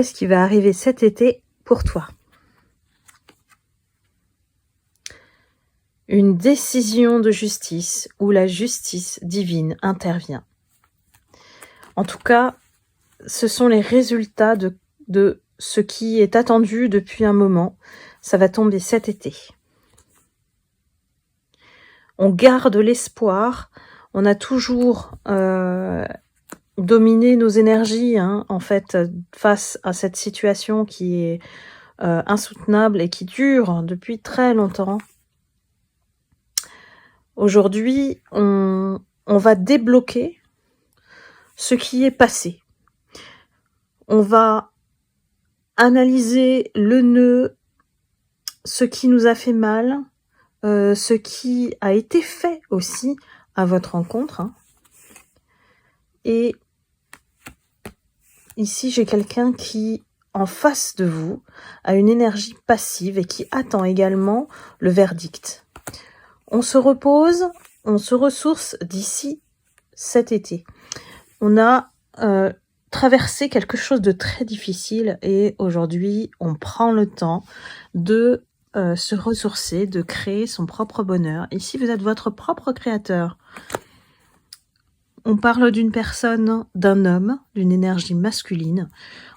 qu'est-ce qui va arriver cet été pour toi? Une décision de justice où la justice divine intervient. En tout cas, ce sont les résultats de ce qui est attendu depuis un moment. Ça va tomber cet été. On garde l'espoir. On a toujours dominé nos énergies, en fait, face à cette situation qui est insoutenable et qui dure depuis très longtemps. Aujourd'hui, on va débloquer ce qui est passé. On va analyser le nœud, ce qui nous a fait mal, ce qui a été fait aussi à votre rencontre. Et ici, j'ai quelqu'un qui, en face de vous, a une énergie passive et qui attend également le verdict. On se repose, on se ressource d'ici cet été. On a traversé quelque chose de très difficile et aujourd'hui, on prend le temps de se ressourcer, de créer son propre bonheur. Ici, vous êtes votre propre créateur. On parle d'une personne, d'un homme, d'une énergie masculine,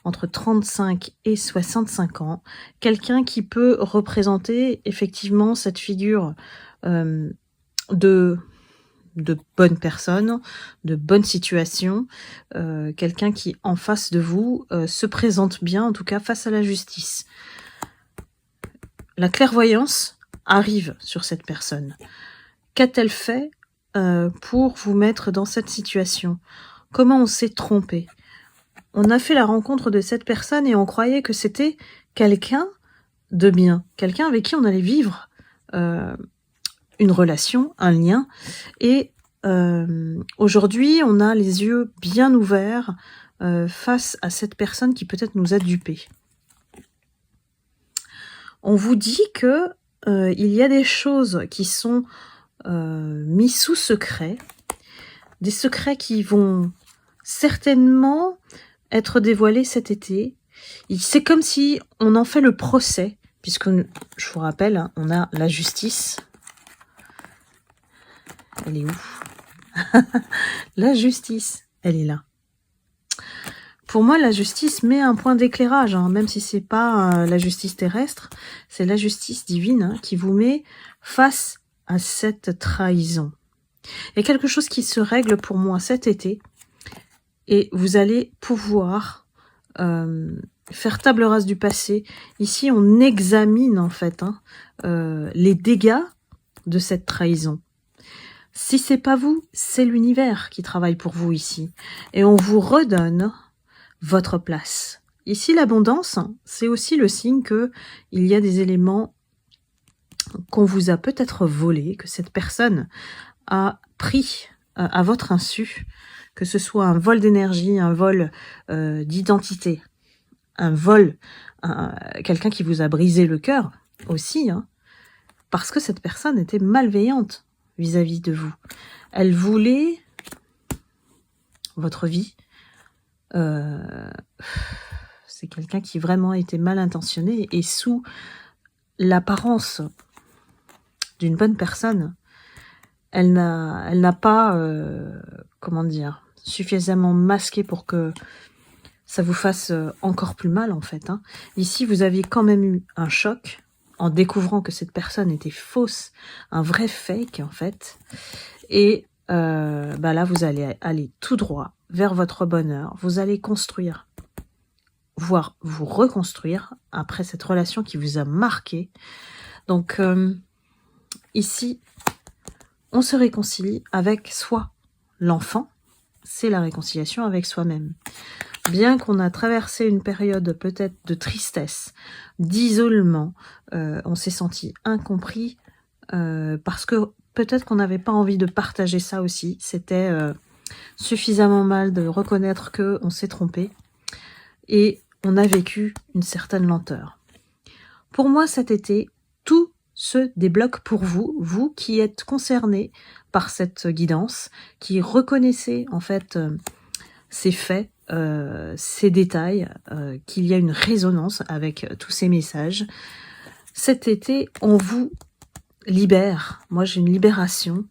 entre 35 et 65 ans. Quelqu'un qui peut représenter effectivement cette figure de bonnes personnes, de bonnes situations, quelqu'un qui, en face de vous, se présente bien, en tout cas face à la justice. La clairvoyance arrive sur cette personne. Qu'a-t-elle fait pour vous mettre dans cette situation? Comment on s'est trompé? On a fait la rencontre de cette personne et on croyait que c'était quelqu'un de bien, quelqu'un avec qui on allait vivre une relation, un lien. Et aujourd'hui, on a les yeux bien ouverts face à cette personne qui peut-être nous a dupés. On vous dit que il y a des choses qui sont mises sous secret, des secrets qui vont certainement être dévoilés cet été. C'est comme si on en fait le procès, puisque je vous rappelle, on a la justice. Elle est où? La justice, elle est là. Pour moi, la justice met un point d'éclairage, même si c'est pas la justice terrestre, c'est la justice divine qui vous met face à cette trahison. Il y a quelque chose qui se règle pour moi cet été, et vous allez pouvoir faire table rase du passé. Ici, on examine en fait les dégâts de cette trahison. Si c'est pas vous, c'est l'univers qui travaille pour vous ici. Et on vous redonne votre place. Ici, l'abondance, c'est aussi le signe que il y a des éléments qu'on vous a peut-être volés, que cette personne a pris à votre insu, que ce soit un vol d'énergie, un vol d'identité, un vol, quelqu'un qui vous a brisé le cœur aussi, parce que cette personne était malveillante vis-à-vis de vous. Elle voulait votre vie. C'est quelqu'un qui vraiment était mal intentionné et sous l'apparence d'une bonne personne, elle n'a pas, comment dire, suffisamment masqué pour que ça vous fasse encore plus mal en fait. Ici, vous aviez quand même eu un choc en découvrant que cette personne était fausse, un vrai fake en fait. Et là, vous allez aller tout droit vers votre bonheur. Vous allez construire, voire vous reconstruire après cette relation qui vous a marqué. Donc, ici, on se réconcilie avec soi. L'enfant, c'est la réconciliation avec soi-même. Bien qu'on a traversé une période peut-être de tristesse, d'isolement, on s'est senti incompris parce que peut-être qu'on n'avait pas envie de partager ça aussi. C'était suffisamment mal de reconnaître qu'on s'est trompé et on a vécu une certaine lenteur. Pour moi, cet été, tout se débloque pour vous, vous qui êtes concernés par cette guidance, qui reconnaissez en fait ces faits ces détails, qu'il y a une résonance avec tous ces messages. Cet été, on vous libère. Moi, j'ai une libération.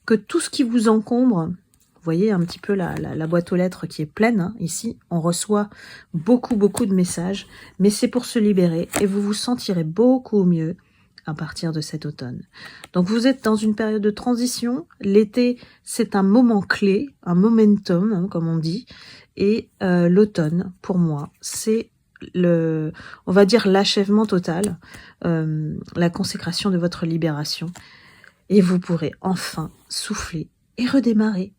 Que tout ce qui vous encombre, vous voyez un petit peu la boîte aux lettres qui est pleine, hein, ici, on reçoit beaucoup de messages, mais c'est pour se libérer et vous vous sentirez beaucoup mieux à partir de cet automne. Donc vous êtes dans une période de transition, l'été c'est un moment clé, un momentum, hein, comme on dit, et l'automne, pour moi, c'est on va dire l'achèvement total, la consécration de votre libération. Et vous pourrez enfin souffler et redémarrer.